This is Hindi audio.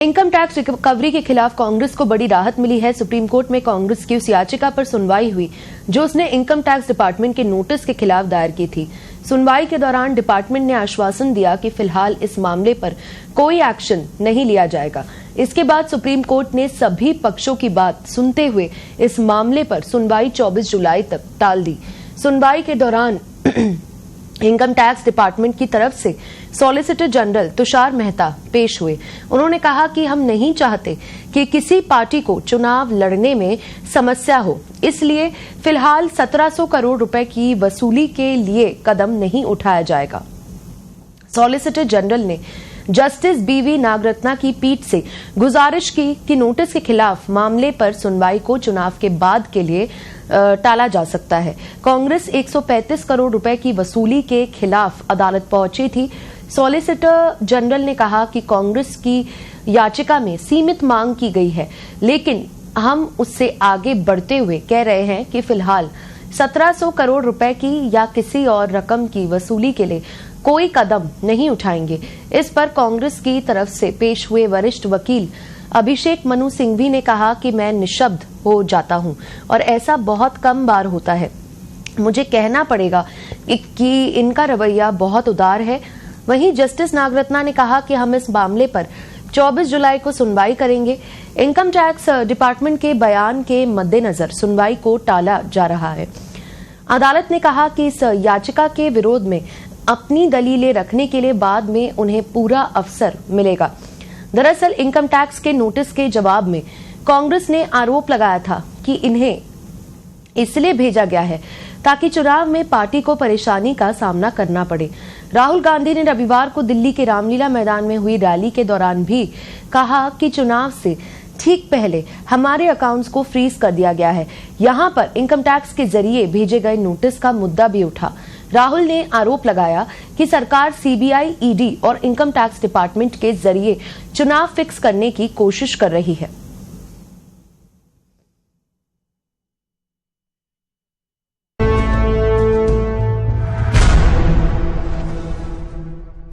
इनकम टैक्स रिकवरी के खिलाफ कांग्रेस को बड़ी राहत मिली है। सुप्रीम कोर्ट में कांग्रेस की उस याचिका पर सुनवाई हुई जो उसने इनकम टैक्स डिपार्टमेंट के नोटिस के खिलाफ दायर की थी। सुनवाई के दौरान डिपार्टमेंट ने आश्वासन दिया कि फिलहाल इस मामले पर कोई एक्शन नहीं लिया जाएगा। इसके बाद सुप्रीम कोर्ट ने सभी पक्षों की बात सुनते हुए इस मामले पर सुनवाई 24 जुलाई तक टाल दी। सुनवाई के दौरान इनकम टैक्स डिपार्टमेंट की तरफ से सॉलिसिटर जनरल तुषार मेहता पेश हुए। उन्होंने कहा कि हम नहीं चाहते कि किसी पार्टी को चुनाव लड़ने में समस्या हो, इसलिए फिलहाल 1700 करोड़ रुपए की वसूली के लिए कदम नहीं उठाया जाएगा। सॉलिसिटर जनरल ने जस्टिस बीवी नागरत्ना की पीठ से गुजारिश की कि नोटिस के खिलाफ मामले पर सुनवाई को चुनाव के बाद के लिए टाला जा सकता है। कांग्रेस 135 करोड़ रुपए की वसूली के खिलाफ अदालत पहुंची थी। सॉलिसिटर जनरल ने कहा कि कांग्रेस की याचिका में सीमित मांग की गई है, लेकिन हम उससे आगे बढ़ते हुए कह रहे हैं कि फिलहाल 1700 करोड़ रुपए की या किसी और रकम की वसूली के लिए कोई कदम नहीं उठाएंगे। इस पर कांग्रेस की तरफ से पेश हुए वरिष्ठ वकील अभिषेक मनु सिंघवी ने कहा कि मैं निशब्द हो जाता हूं और ऐसा बहुत कम बार होता है। मुझे कहना पड़ेगा कि इनका रवैया बहुत उदार है। वहीं जस्टिस नागरत्ना ने कहा कि हम इस मामले पर 24 जुलाई को सुनवाई करेंगे। इनकम टैक्स डिपार्टमेंट के बयान के मद्देनजर सुनवाई को टाला जा रहा है। अदालत ने कहा कि इस याचिका के विरोध में अपनी दलीलें रखने के लिए बाद में उन्हें पूरा अवसर मिलेगा। दरअसल इनकम टैक्स के नोटिस के जवाब में कांग्रेस ने आरोप लगाया था कि इन्हें इसलिए भेजा गया है ताकि चुनाव में पार्टी को परेशानी का सामना करना पड़े। राहुल गांधी ने रविवार को दिल्ली के रामलीला मैदान में हुई रैली के दौरान भी कहा कि चुनाव से ठीक पहले हमारे अकाउंट्स को फ्रीज कर दिया गया है। यहां पर इनकम टैक्स के जरिए भेजे गए नोटिस का मुद्दा भी उठा। राहुल ने आरोप लगाया कि सरकार सीबीआई, ईडी और इनकम टैक्स डिपार्टमेंट के जरिए चुनाव फिक्स करने की कोशिश कर रही है।